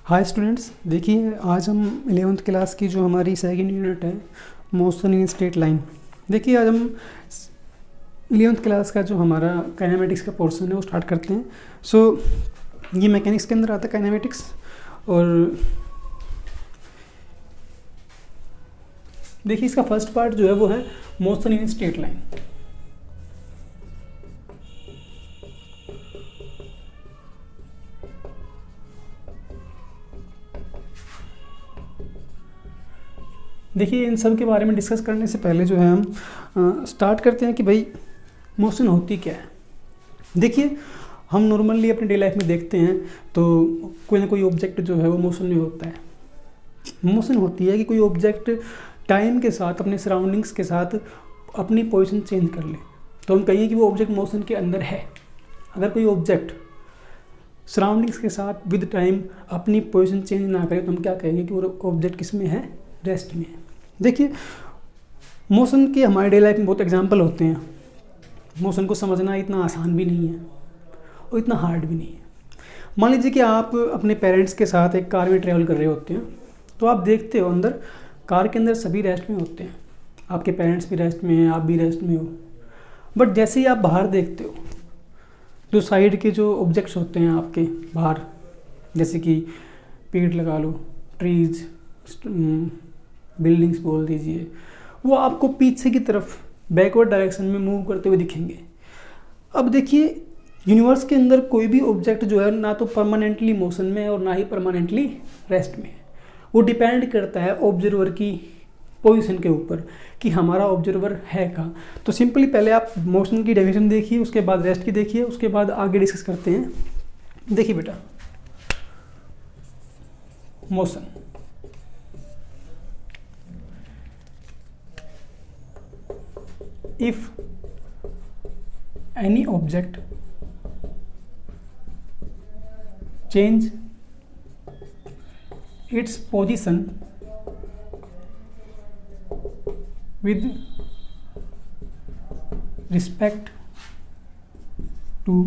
Hi students, देखिए आज हम 11th क्लास की जो हमारी सेकंड यूनिट है मोशन इन स्ट्रेट लाइन। देखिए आज हम 11th क्लास का जो हमारा काइनेमेटिक्स का पोर्शन है वो स्टार्ट करते हैं। ये मैकेनिक्स के अंदर आता है काइनेमेटिक्स। और देखिए इसका फर्स्ट पार्ट जो है वो है मोशन इन स्ट्रेट लाइन। देखिए इन सब के बारे में डिस्कस करने से पहले जो है हम स्टार्ट करते हैं कि भाई मोशन होती क्या है। देखिए हम नॉर्मली अपनी डे लाइफ में देखते हैं तो कोई ना कोई ऑब्जेक्ट जो है वो मोशन में होता है। मोशन होती है कि कोई ऑब्जेक्ट टाइम के साथ अपने सराउंडिंग्स के साथ अपनी पोजीशन चेंज कर ले, तो हम कहेंगे कि वो ऑब्जेक्ट मोशन के अंदर है। अगर कोई ऑब्जेक्ट सराउंडिंग्स के साथ विद टाइम अपनी पोजीशन चेंज ना करे तो हम क्या कहेंगे कि वो ऑब्जेक्ट किस में है, रेस्ट में है। देखिए मोशन के हमारे डे लाइफ में बहुत एग्जांपल होते हैं। मोशन को समझना इतना आसान भी नहीं है और इतना हार्ड भी नहीं है। मान लीजिए कि आप अपने पेरेंट्स के साथ एक कार में ट्रैवल कर रहे होते हैं, तो आप देखते हो अंदर कार के अंदर सभी रेस्ट में होते हैं। आपके पेरेंट्स भी रेस्ट में हैं, आप भी रेस्ट में हो। बट जैसे ही आप बाहर देखते हो तो साइड के जो ऑब्जेक्ट्स होते हैं आपके बाहर, जैसे कि पेड़ लगा लो, ट्रीज, बिल्डिंग्स बोल दीजिए, वो आपको पीछे की तरफ बैकवर्ड डायरेक्शन में मूव करते हुए दिखेंगे। अब देखिए यूनिवर्स के अंदर कोई भी ऑब्जेक्ट जो है ना तो परमानेंटली मोशन में है और ना ही परमानेंटली रेस्ट में है। वो डिपेंड करता है ऑब्जर्वर की पोजीशन के ऊपर कि हमारा ऑब्जर्वर है कहाँ। तो सिंपली पहले आप मोशन की डेफिनेशन देखिए, उसके बाद रेस्ट की देखिए, उसके बाद आगे डिस्कस करते हैं। देखिए बेटा, motion if any object change its position with respect to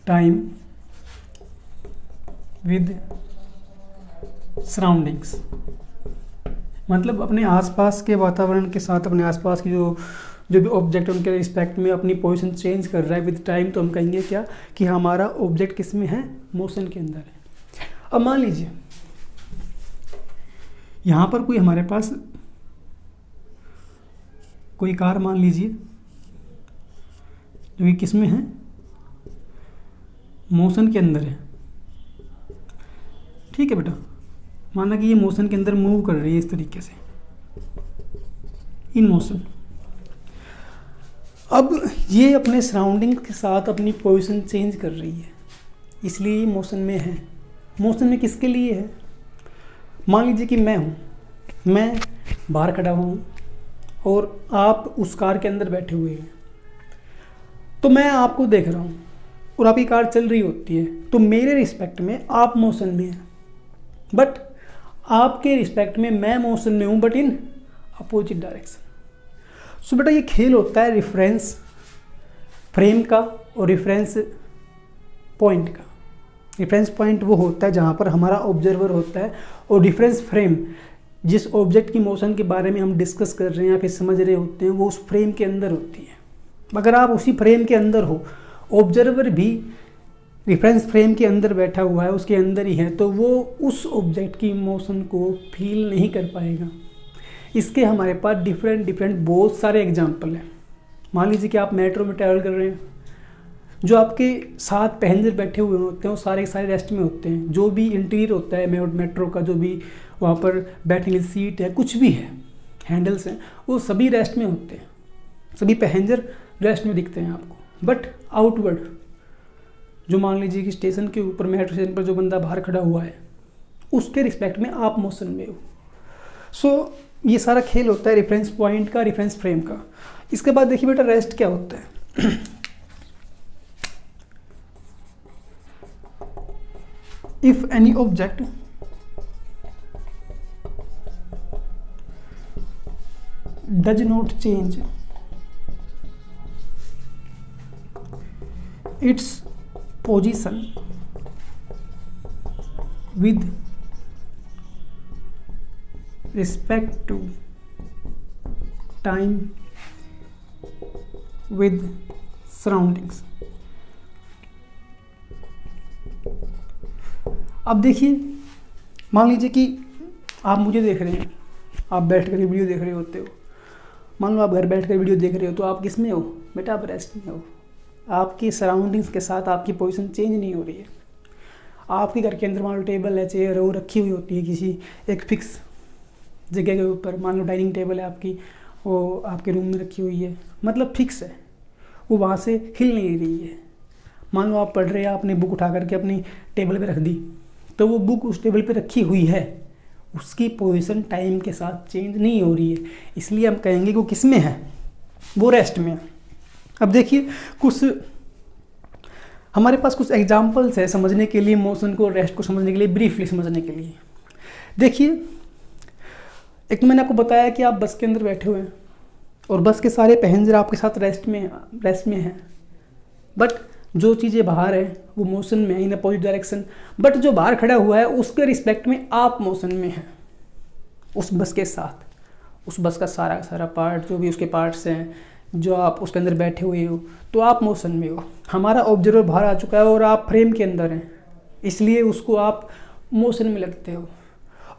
time with surroundings, मतलब अपने आसपास के वातावरण के साथ अपने आसपास की जो भी ऑब्जेक्ट है उनके रिस्पेक्ट में अपनी पोजीशन चेंज कर रहा है विद टाइम, तो हम कहेंगे क्या कि हमारा ऑब्जेक्ट किस में है, मोशन के अंदर है। अब मान लीजिए यहाँ पर कोई हमारे पास कोई कार मान लीजिए जो कि किस में है, मोशन के अंदर है। ठीक है बेटा, माना कि ये मोशन के अंदर मूव कर रही है इस तरीके से, इन मोशन। अब ये अपने सराउंडिंग के साथ अपनी पोजीशन चेंज कर रही है, इसलिए ये मोशन में है। मोशन में किसके लिए है? मान लीजिए कि मैं बाहर खड़ा हुआ हूँ और आप उस कार के अंदर बैठे हुए हैं, तो मैं आपको देख रहा हूँ और आपकी कार चल रही होती है, तो मेरे रिस्पेक्ट में आप मोशन में हैं, बट आपके रिस्पेक्ट में मैं मोशन में हूँ बट इन अपोजिट डायरेक्शन। सो बेटा ये खेल होता है रेफरेंस फ्रेम का और रेफरेंस पॉइंट का। रेफरेंस पॉइंट वो होता है जहाँ पर हमारा ऑब्जर्वर होता है, और रेफरेंस फ्रेम जिस ऑब्जेक्ट की मोशन के बारे में हम डिस्कस कर रहे हैं या फिर समझ रहे होते हैं वो उस फ्रेम के अंदर होती है। अगर आप उसी फ्रेम के अंदर हो, ऑब्जर्वर भी रेफरेंस फ्रेम के अंदर बैठा हुआ है, उसके अंदर ही है, तो वो उस ऑब्जेक्ट की मोशन को फील नहीं कर पाएगा। इसके हमारे पास डिफरेंट बहुत सारे एग्जांपल हैं। मान लीजिए कि आप मेट्रो में ट्रैवल कर रहे हैं, जो आपके साथ पैसेंजर बैठे हुए होते हैं वो सारे रेस्ट में होते हैं। जो भी इंटीरियर होता है मेट्रो का, जो भी वहाँ पर बैठने की सीट है, कुछ भी है, हैंडल्स हैं, वो सभी रेस्ट में होते हैं। सभी पैसेंजर रेस्ट में दिखते हैं आपको। बट आउटवर्ड जो मान लीजिए कि स्टेशन के ऊपर, मेट्रो स्टेशन पर जो बंदा बाहर खड़ा हुआ है, उसके रिस्पेक्ट में आप मोशन में हो। सो ये सारा खेल होता है रेफरेंस पॉइंट का, रेफरेंस फ्रेम का। इसके बाद देखिए बेटा रेस्ट क्या होता है। If any object does not change it's position with respect to time with surroundings। अब देखिए, मान लीजिए कि आप मुझे देख रहे हैं, आप बैठ कर वीडियो देख रहे होते हो। मान लो आप घर बैठ कर वीडियो देख रहे हो, तो आप किस में हो बेटा? आप रेस्ट में हो। आपकी सराउंडिंग्स के साथ आपकी पोजीशन चेंज नहीं हो रही है। आपके घर के अंदर मान लो टेबल है, चेयर है, वो रखी हुई होती है किसी एक फिक्स जगह के ऊपर। मान लो डाइनिंग टेबल है आपकी, वो आपके रूम में रखी हुई है, मतलब फिक्स है, वो वहाँ से हिल नहीं रही है। मान लो आप पढ़ रहे हैं, आपने बुक उठा करके अपनी टेबल पे रख दी, तो वो बुक उस टेबल पे रखी हुई है, उसकी पोजीशन टाइम के साथ चेंज नहीं हो रही है। इसलिए हम कहेंगे कि वो किस में है? वो रेस्ट में है। अब देखिए, कुछ हमारे पास कुछ एग्जाम्पल्स है समझने के लिए, मोशन को, रेस्ट को समझने के लिए, ब्रीफली समझने के लिए। देखिए, एक तो मैंने आपको बताया कि आप बस के अंदर बैठे हुए हैं और बस के सारे पैसेंजर आपके साथ रेस्ट में हैं, बट जो चीज़ें बाहर है वो मोशन में है, इन अपोजिट डायरेक्शन। बट जो बाहर खड़ा हुआ है उसके रिस्पेक्ट में आप मोशन में हैं उस बस के साथ। उस बस का सारा पार्ट, जो भी उसके पार्ट्स हैं, जो आप उसके अंदर बैठे हुए हो, तो आप मोशन में हो। हमारा ऑब्जर्वर बाहर आ चुका है और आप फ्रेम के अंदर हैं, इसलिए उसको आप मोशन में लगते हो।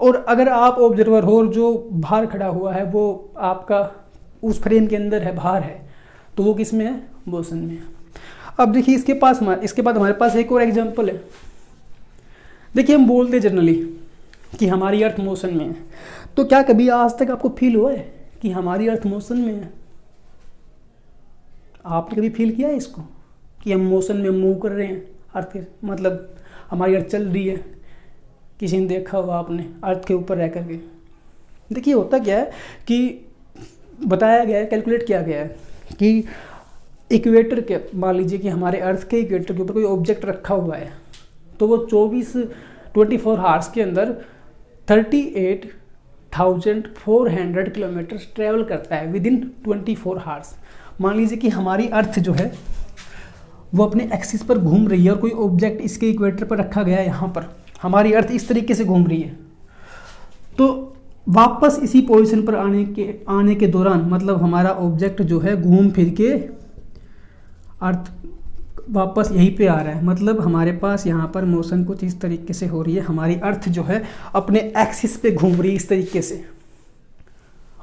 और अगर आप ऑब्जर्वर हो और जो बाहर खड़ा हुआ है वो आपका उस फ्रेम के अंदर है, बाहर है, तो वो किस में है? मोशन में है। अब देखिए, इसके बाद हमारे पास एक और एग्जांपल है। देखिए, हम बोलते जनरली कि हमारी अर्थ मोशन में है, तो क्या कभी आज तक आपको फील हुआ है कि हमारी अर्थ मोशन में है? आपने कभी फील किया है इसको कि हम मोशन में मूव कर रहे हैं? अर्थ मतलब हमारी अर्थ चल रही है। किसी ने देखा होगा आपने अर्थ के ऊपर रह करके। देखिए, होता क्या है कि बताया गया है, कैलकुलेट किया गया है कि इक्वेटर के, मान लीजिए कि हमारे अर्थ के इक्वेटर के ऊपर कोई ऑब्जेक्ट रखा हुआ है, तो वो 24 आवर्स के अंदर 38,400 किलोमीटर ट्रेवल करता है विद इन 24 आवर्स। मान लीजिए कि हमारी अर्थ जो है वो अपने एक्सिस पर घूम रही है और कोई ऑब्जेक्ट इसके इक्वेटर पर रखा गया है, यहाँ पर हमारी अर्थ इस तरीके से घूम रही है, तो वापस इसी पोजीशन पर आने के दौरान, मतलब हमारा ऑब्जेक्ट जो है घूम फिर के अर्थ वापस यहीं पे आ रहा है, मतलब हमारे पास यहाँ पर मोशन कुछ इस तरीके से हो रही है। हमारी अर्थ जो है अपने एक्सिस पे घूम रही है इस तरीके से,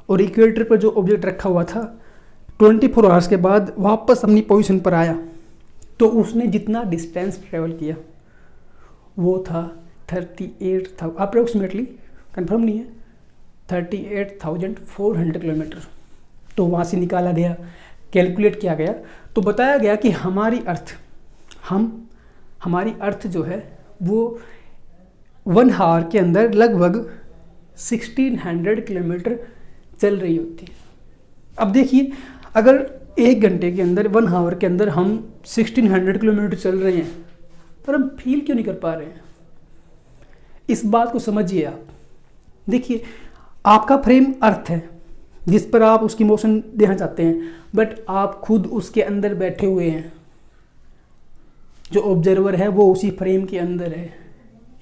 और इक्वेटर पर जो ऑब्जेक्ट रखा हुआ था 24 आवर्स के बाद वापस अपनी पोजीशन पर आया, तो उसने जितना डिस्टेंस ट्रेवल किया वो था 38,000 अप्रोक्सीमेटली, कंफर्म नहीं है, 38,400 किलोमीटर। तो वहाँ से निकाला गया, कैलकुलेट किया गया, तो बताया गया कि हमारी अर्थ जो है वो 1 आवर के अंदर लगभग 1600 किलोमीटर चल रही होती है। अब देखिए, अगर 1 घंटे के अंदर, 1 आवर के अंदर हम 1600 किलोमीटर चल रहे हैं, पर हम फील क्यों नहीं कर पा रहे हैं? इस बात को समझिए आप। देखिए, आपका फ्रेम अर्थ है जिस पर आप उसकी मोशन देना चाहते हैं, बट आप खुद उसके अंदर बैठे हुए हैं। जो ऑब्जर्वर है वो उसी फ्रेम के अंदर है,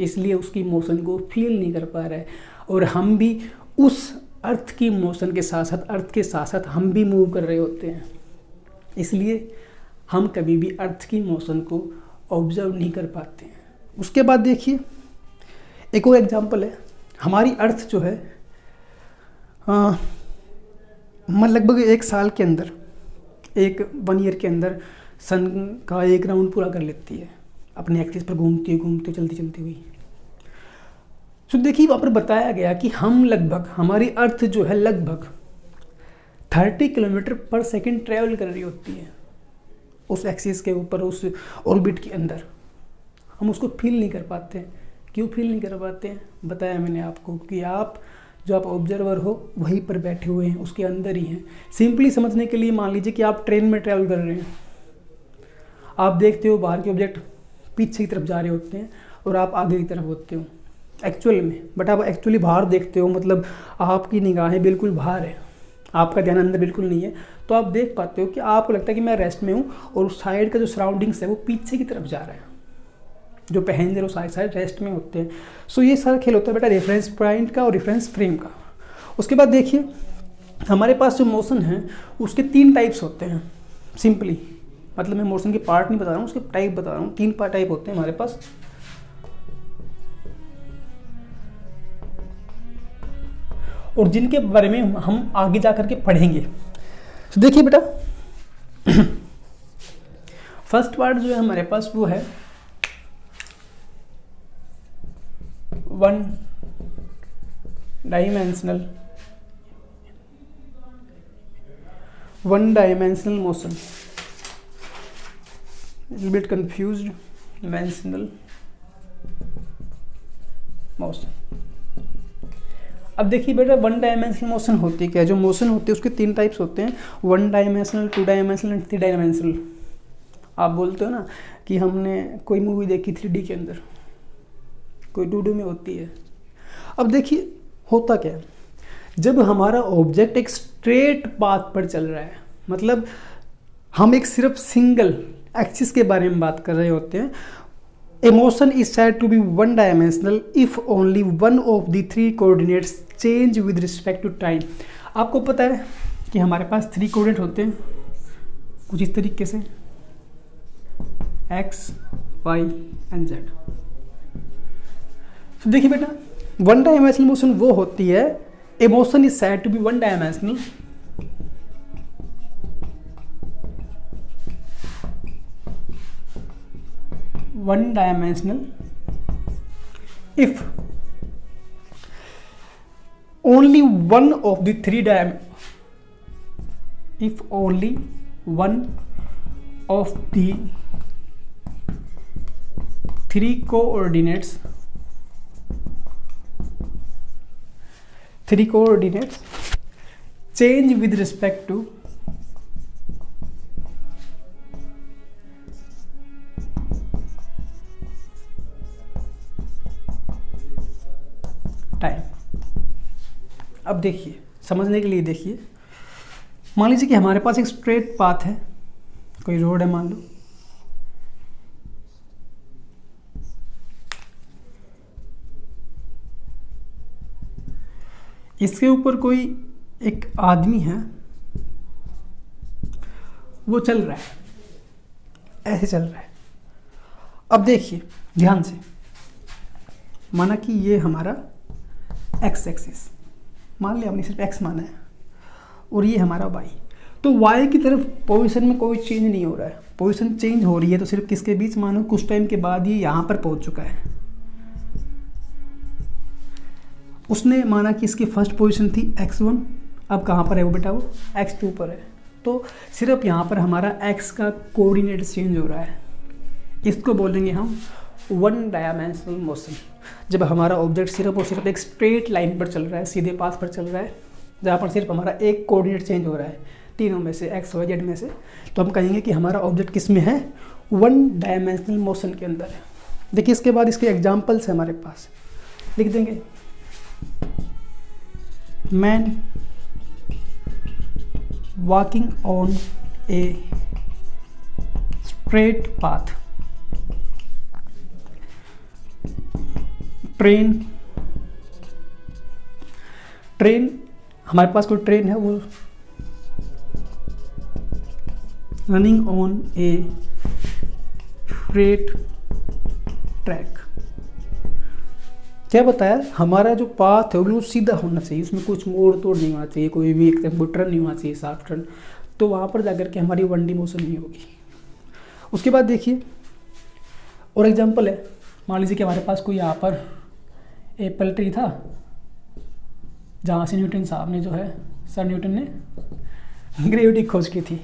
इसलिए उसकी मोशन को फील नहीं कर पा रहा है। और हम भी उस अर्थ की मोशन के साथ साथ, अर्थ के साथ साथ हम भी मूव कर रहे होते हैं, इसलिए हम कभी भी अर्थ की मोशन को ऑब्जर्व नहीं कर पाते हैं। उसके बाद देखिए, एक और एग्जांपल है। हमारी अर्थ जो है लगभग 1 साल के अंदर, 1 ईयर के अंदर सन का 1 राउंड पूरा कर लेती है, अपने एक्सिस पर घूमती चलती हुई। तो देखिए, वहाँ पर बताया गया कि हमारी अर्थ जो है लगभग 30 किलोमीटर पर सेकेंड ट्रेवल कर रही होती है उस एक्सिस के ऊपर, उस ऑर्बिट के अंदर। हम उसको फील नहीं कर पाते। क्यों फील नहीं कर पाते हैं? बताया मैंने आपको कि आप ऑब्जर्वर हो वहीं पर बैठे हुए हैं, उसके अंदर ही हैं। सिंपली समझने के लिए मान लीजिए कि आप ट्रेन में ट्रैवल कर रहे हैं, आप देखते हो बाहर के ऑब्जेक्ट पीछे की तरफ जा रहे होते हैं और आप आगे की तरफ होते हो एक्चुअल में, बट आप एक्चुअली बाहर देखते हो, मतलब आपकी निगाहें बिल्कुल बाहर है, आपका ध्यान अंदर बिल्कुल नहीं है। तो आप देख पाते हो कि आपको लगता है कि मैं रेस्ट में हूँ और उस साइड का जो सराउंडिंग्स है वो पीछे की तरफ जा रहा है। जो पैसेंजर वो साइड साइड रेस्ट में होते हैं। सो ये सारा खेल होता है बेटा रेफरेंस पॉइंट का और रेफरेंस फ्रेम का। उसके बाद देखिए हमारे पास जो मोशन है उसके 3 टाइप्स होते हैं सिंपली, मतलब मैं मोशन के पार्ट नहीं बता रहा हूँ, उसके टाइप बता रहा हूँ। 3 टाइप होते हैं हमारे पास। और जिनके बारे में हम आगे जा करके पढ़ेंगे। तो देखिए बेटा फर्स्ट पार्ट जो है हमारे पास वो है one dimensional motion, little bit confused, dimensional motion. अब देखिए बेटा 1 डायमेंशनल मोशन होती है क्या? जो मोशन होती है उसके 3 टाइप्स होते हैं, 1 डायमेंशनल, 2 डायमेंशनल एंड 3 डायमेंशनल। आप बोलते हो ना कि हमने कोई मूवी देखी 3D के अंदर, कोई 2D में होती है। अब देखिए होता क्या है, जब हमारा ऑब्जेक्ट एक स्ट्रेट पाथ पर चल रहा है, मतलब हम एक सिर्फ सिंगल एक्सिस के बारे में बात कर रहे होते हैं। A motion is said to be 1 dimensional if only one of the 3 coordinates change with respect to time। आपको पता है कि हमारे पास 3 कोऑर्डिनेट होते हैं कुछ इस तरीके से x, y and z। तो देखिए बेटा 1 डायमेंशनल मोशन वो होती है, a motion is said to be 1 dimensional if only one of the 3 coordinates change with respect to time. अब देखिए समझने के लिए देखिए, मान लीजिए कि हमारे पास एक स्ट्रेट पाथ है, कोई रोड है मान लो, इसके ऊपर कोई एक आदमी है, वो चल रहा है, ऐसे चल रहा है। अब देखिए ध्यान से, माना कि ये हमारा एक्स एक्सिस, मान लिया हमने सिर्फ एक्स माना है, और ये हमारा वाई। तो वाई की तरफ पोजीशन में कोई चेंज नहीं हो रहा है, पोजीशन चेंज हो रही है तो सिर्फ किसके बीच, मानो कुछ टाइम के बाद ये यहाँ पर पहुँच चुका है। उसने माना कि इसकी फर्स्ट पोजीशन थी x1, अब कहाँ पर है वो बेटा, वो x2 पर है। तो सिर्फ यहाँ पर हमारा x का कोऑर्डिनेट चेंज हो रहा है, इसको बोलेंगे हम 1 डायमेंशनल मोशन। जब हमारा ऑब्जेक्ट सिर्फ और सिर्फ एक स्ट्रेट लाइन पर चल रहा है, सीधे पाथ पर चल रहा है, जहाँ पर सिर्फ हमारा एक कोऑर्डिनेट चेंज हो रहा है तीनों में से, x, y, z में से, तो हम कहेंगे कि हमारा ऑब्जेक्ट किस में है, 1 डायमेंशनल मोशन के अंदर है। देखिए इसके बाद इसके एग्जाम्पल्स हैं हमारे पास, लिख देंगे। Man walking on a straight path, train हमारे पास कोई ट्रेन है, वो running on a straight track. क्या बताया, हमारा जो पाथ है वो सीधा होना चाहिए, उसमें कुछ मोड़ तोड़ नहीं होना चाहिए, कोई भी एकदम टर्न नहीं होना चाहिए, साफ टर्न। तो वहाँ पर जाकर के हमारी 1D मोशन नहीं होगी। उसके बाद देखिए और एग्जांपल है, मान लीजिए कि हमारे पास कोई यहाँ पर एप्पल ट्री था, जहाँ से न्यूटन साहब ने जो है, सर न्यूटन ने ग्रेविटी खोज की थी।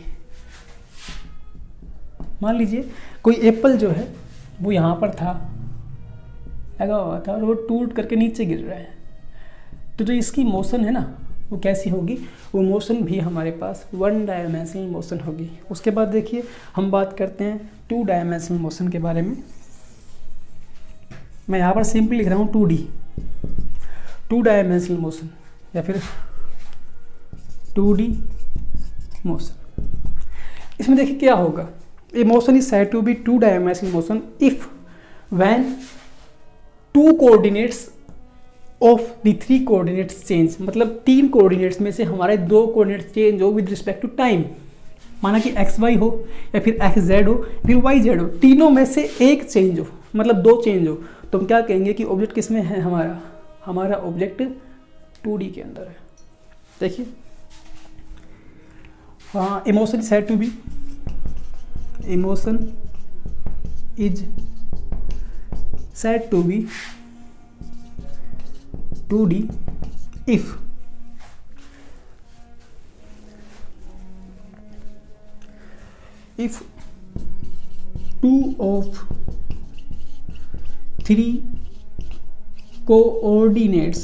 मान लीजिए कोई एप्पल जो है वो यहाँ पर था, लगा हुआ था, और वो टूट करके नीचे गिर रहा है। तो जो इसकी मोशन है ना, वो कैसी होगी, वो मोशन भी हमारे पास 1 डायमेंशनल मोशन होगी। उसके बाद देखिए हम बात करते हैं 2 डायमेंशनल मोशन के बारे में। मैं यहाँ पर सिंपली लिख रहा हूँ 2D, 2 डायमेंशनल मोशन या फिर 2D मोशन। इसमें देखिए क्या होगा, a motion is said to be 2 dimensional motion if when two coordinates of the three coordinates change, मतलब तीन कोऑर्डिनेट्स में से हमारे दो कोऑर्डिनेट्स चेंज हो विद रिस्पेक्ट टू टाइम, माना कि एक्स वाई हो या फिर एक्स जेड हो फिर वाई जेड हो, तीनों में से एक चेंज हो, मतलब दो चेंज हो, तो हम क्या कहेंगे कि ऑब्जेक्ट किस में है, हमारा ऑब्जेक्ट 2D के अंदर है। देखिए, हाँ, emotion said to be, emotion is said to be 2D if two of three coordinates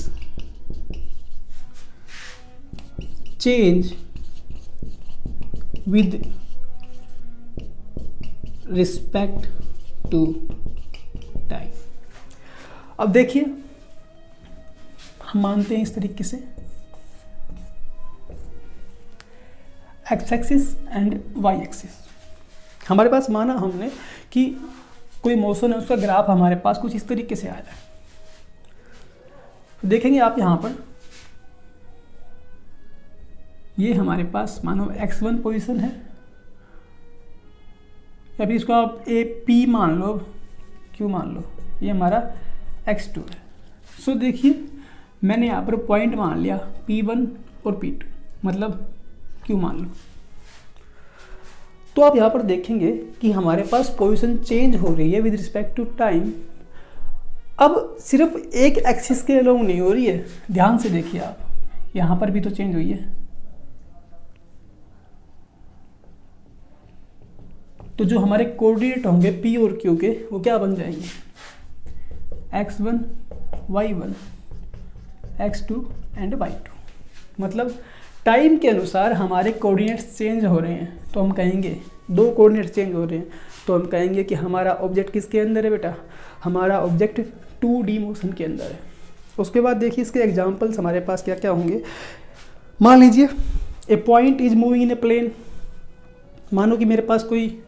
change with respect to time. अब देखिए, हम मानते हैं इस तरीके से X axis and Y axis, हमारे पास माना हमने कि कोई मोशन है, उसका ग्राफ हमारे पास कुछ इस तरीके से आ रहा है। तो देखेंगे आप यहाँ पर, ये हमारे पास मानो x1 पोजीशन है, या फिर इसको आप ए पी मान लो, क्यू मान लो, ये हमारा x2 है। सो देखिए, मैंने यहाँ पर पॉइंट मान लिया P1 और P2, मतलब Q मान लो। तो आप यहाँ पर देखेंगे कि हमारे पास पोजीशन चेंज हो रही है विद रिस्पेक्ट टू टाइम। अब सिर्फ एक एक्सिस के अलोंग नहीं हो रही है, ध्यान से देखिए आप, यहाँ पर भी तो चेंज हुई है। तो जो हमारे कोऑर्डिनेट होंगे P और Q के, वो क्या बन जाएंगे, x1, y1, x2 and y2। मतलब टाइम के अनुसार हमारे कोऑर्डिनेट्स चेंज हो रहे हैं, तो हम कहेंगे दो कोऑर्डिनेट्स चेंज हो रहे हैं, तो हम कहेंगे कि हमारा ऑब्जेक्ट किसके अंदर है बेटा, हमारा ऑब्जेक्ट 2D मोशन के अंदर है। उसके बाद देखिए, इसके एग्जांपल्स हमारे पास क्या क्या होंगे। मान लीजिए a point is moving in a plane, मानो कि मेरे पास कोई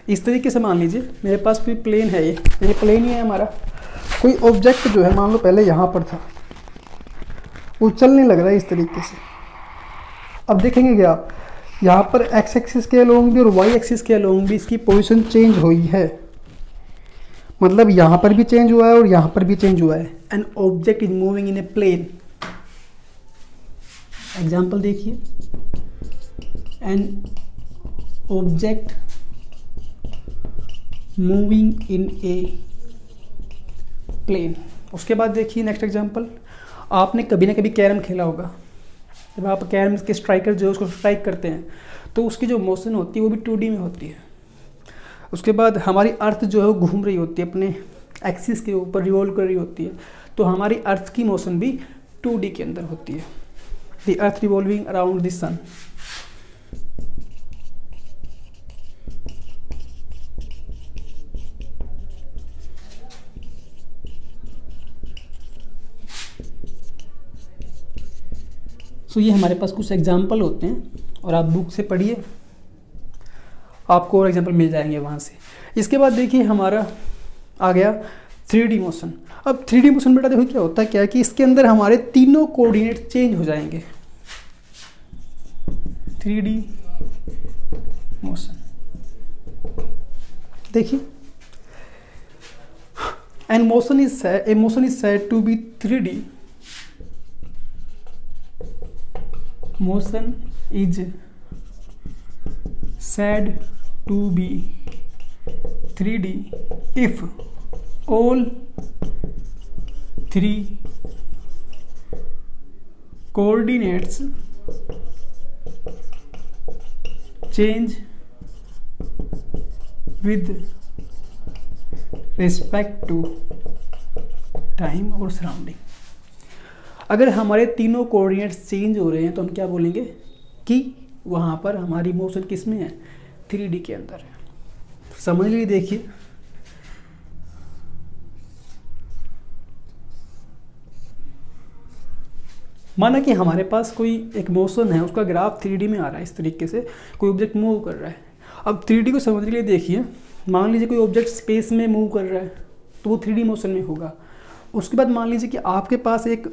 इस तरीके से मान लीजिए मेरे पास कोई प्लेन है, ये प्लेन ही है हमारा। कोई ऑब्जेक्ट जो है, मान लो पहले यहाँ पर था, वो चलने लग रहा है इस तरीके से। अब देखेंगे कि आप यहाँ पर एक्स एक्सिस के अलोंग भी और वाई एक्सिस के अलोंग भी इसकी पोजीशन चेंज हुई है, मतलब यहाँ पर भी चेंज हुआ है और यहाँ पर भी चेंज हुआ है। An object is moving in a plane, example देखिए, an object moving in a plane. उसके बाद देखिए नेक्स्ट एग्जांपल, आपने कभी ना कभी कैरम खेला होगा। जब आप कैरम के स्ट्राइकर जो है उसको स्ट्राइक करते हैं, तो उसकी जो मोशन होती है वो भी 2D में होती है। उसके बाद हमारी अर्थ जो है वो घूम रही होती है, अपने एक्सिस के ऊपर रिवॉल्व कर रही होती है, तो हमारी अर्थ की मोशन भी 2D के अंदर होती है। The earth revolving around the sun. So ये हमारे पास कुछ एग्जाम्पल होते हैं, और आप बुक से पढ़िए, आपको और एग्जाम्पल मिल जाएंगे वहाँ से। इसके बाद देखिए हमारा आ गया 3D मोशन। अब 3D मोशन बेटा देखो क्या होता है, क्या है कि इसके अंदर हमारे तीनों कोऑर्डिनेट चेंज हो जाएंगे। 3D मोशन देखिए, and motion is said to be 3D। Motion is said to be 3D if all three coordinates change with respect to time और surrounding। अगर हमारे तीनों कोऑर्डिनेट्स चेंज हो रहे हैं तो हम क्या बोलेंगे कि वहाँ पर हमारी मोशन किस में है, 3D के अंदर है। समझ लीजिए, देखिए माना कि हमारे पास कोई एक मोशन है, उसका ग्राफ 3D में आ रहा है, इस तरीके से कोई ऑब्जेक्ट मूव कर रहा है। अब 3D को समझने के लिए देखिए, मान लीजिए कोई ऑब्जेक्ट स्पेस में मूव कर रहा है तो वो 3D मोशन में होगा। उसके बाद मान लीजिए कि आपके पास एक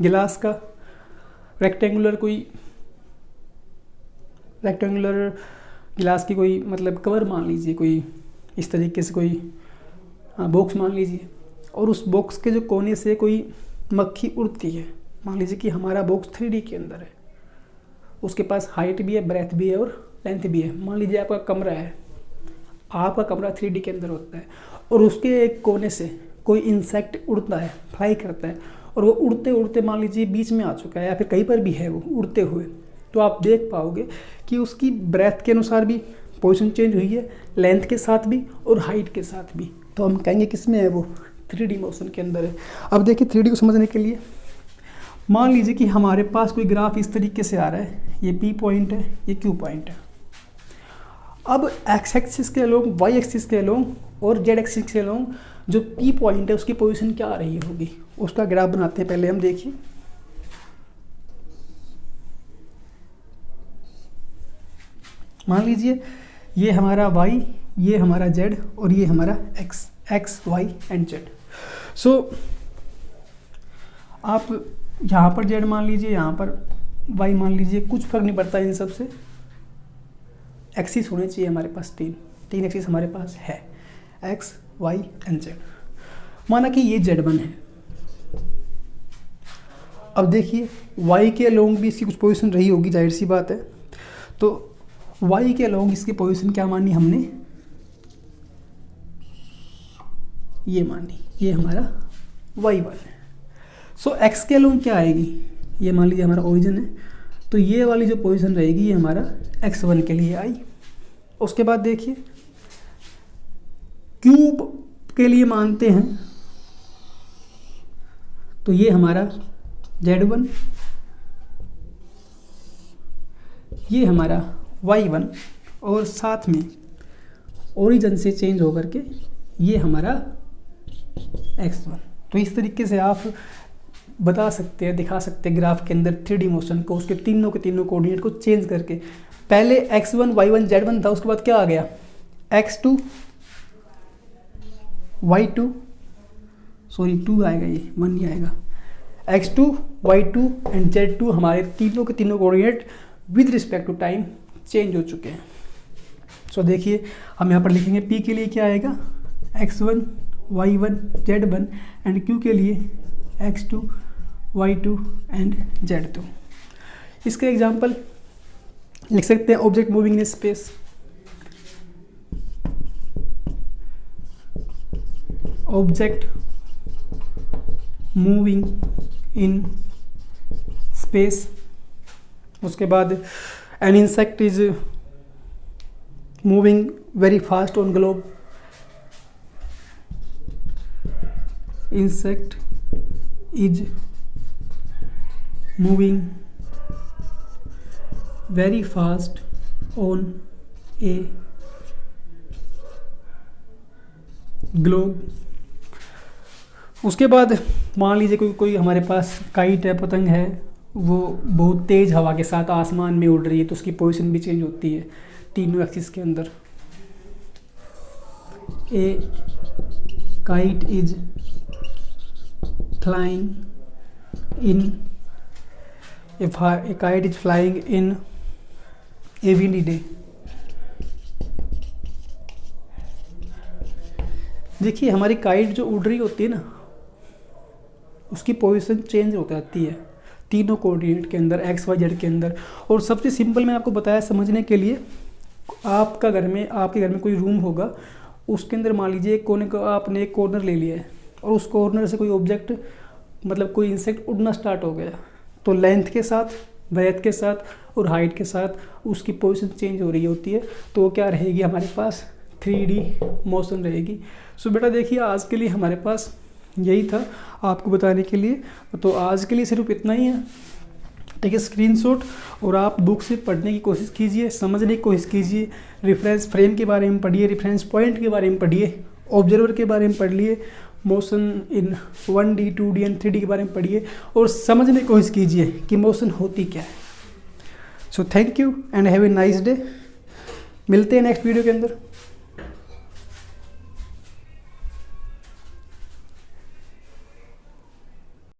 गिलास का रेक्टेंगुलर गिलास की कोई मतलब कवर मान लीजिए, कोई इस तरीके से कोई बॉक्स मान लीजिए, और उस बॉक्स के जो कोने से कोई मक्खी उड़ती है। मान लीजिए कि हमारा बॉक्स 3D के अंदर है, उसके पास हाइट भी है, ब्रेथ भी है और लेंथ भी है। मान लीजिए आपका कमरा है, आपका कमरा 3D के अंदर होता है और उसके एक कोने से कोई इंसेक्ट उड़ता है, फ्लाई करता है, और वो उड़ते उड़ते मान लीजिए बीच में आ चुका है या फिर कहीं पर भी है वो उड़ते हुए, तो आप देख पाओगे कि उसकी ब्रेथ के अनुसार भी पोजीशन चेंज हुई है, लेंथ के साथ भी और हाइट के साथ भी। तो हम कहेंगे किस में है, वो 3D मोशन के अंदर है। अब देखिए 3D को समझने के लिए मान लीजिए कि हमारे पास कोई ग्राफ इस तरीके से आ रहा है, ये P पॉइंट है, ये Q पॉइंट है। अब एक्स एक्सिस के अलोंग, वाई एक्सिस के अलोंग और जेड एक्सिस के अलोंग जो P पॉइंट है उसकी पोजीशन क्या आ रही होगी, उसका ग्राफ बनाते हैं पहले हम। देखिए मान लीजिए ये हमारा y, ये हमारा z और ये हमारा x y एंड z। सो आप यहाँ पर z मान लीजिए, यहाँ पर y मान लीजिए, कुछ फर्क नहीं पड़ता इन सब से। एक्सिस होने चाहिए हमारे पास, तीन एक्सिस हमारे पास है, x y एंड z। माना कि ये z1 है। अब देखिए y के अलोंग भी इसकी कुछ पोजीशन रही होगी, जाहिर सी बात है। तो y के अलोंग इसकी पोजीशन क्या मानी हमने, ये मानी, ये हमारा y1 है। सो x के अलोंग क्या आएगी, ये मान लीजिए हमारा ओरिजिन है, तो ये वाली जो पोजीशन रहेगी ये हमारा x1 के लिए आई। उसके बाद देखिए क्यूब के लिए मानते हैं तो ये हमारा z1, ये हमारा y1 और साथ में ओरिजिन से चेंज होकर के ये हमारा x1। तो इस तरीके से आप बता सकते हैं, दिखा सकते हैं ग्राफ के अंदर 3D मोशन को, उसके तीनों के तीनों कोऑर्डिनेट को चेंज करके। पहले x1 y1 z1 था, उसके बाद क्या आ गया x2 y2, सॉरी 2 आएगा, ये 1 नहीं आएगा, x2 y2 एंड z2 हमारे तीनों के तीनों coordinate with respect to time change हो चुके हैं। सो देखिए हम यहाँ पर लिखेंगे p के लिए क्या आएगा x1 y1 z1 and q के लिए x2 y2 एंड z2। इसका एग्जांपल लिख सकते हैं, object moving in space. Object moving in space. उसके बाद an insect is moving very fast on globe. insect is moving very fast on a globe। उसके बाद मान लीजिए कोई हमारे पास काइट है, पतंग है, वो बहुत तेज़ हवा के साथ आसमान में उड़ रही है, तो उसकी पोजीशन भी चेंज होती है तीनों एक्सिस के अंदर। ए kite is flying in a kite is flying in a windy day। देखिए हमारी काइट जो उड़ रही होती है ना, उसकी पोजीशन चेंज हो जाती है तीनों कोऑर्डिनेट के अंदर, एक्स वाई जेड के अंदर। और सबसे सिंपल मैंने आपको बताया समझने के लिए, आपके घर में कोई रूम होगा, उसके अंदर मान लीजिए एक कोने का आपने एक कॉर्नर ले लिया है और उस कॉर्नर से कोई ऑब्जेक्ट मतलब कोई इंसेक्ट उड़ना स्टार्ट हो गया, तो लेंथ के साथ, ब्रेथ के साथ और हाइट के साथ उसकी पोजीशन चेंज हो रही होती है, तो वो क्या रहेगी हमारे पास 3D मोशन रहेगी। सो बेटा देखिए आज के लिए हमारे पास यही था आपको बताने के लिए, तो आज के लिए सिर्फ इतना ही है। ठीक है, स्क्रीनशॉट और आप बुक से पढ़ने की कोशिश कीजिए, समझने की कोशिश कीजिए, रेफरेंस फ्रेम के बारे में पढ़िए, रेफरेंस पॉइंट के बारे में पढ़िए, ऑब्जर्वर के बारे में पढ़ लिए, motion in 1D 2D and 3D के बारे में पढ़िए और समझने की कोशिश कीजिए कि मोशन होती क्या है। So thank you and have a nice day. मिलते हैं नेक्स्ट वीडियो के अंदर।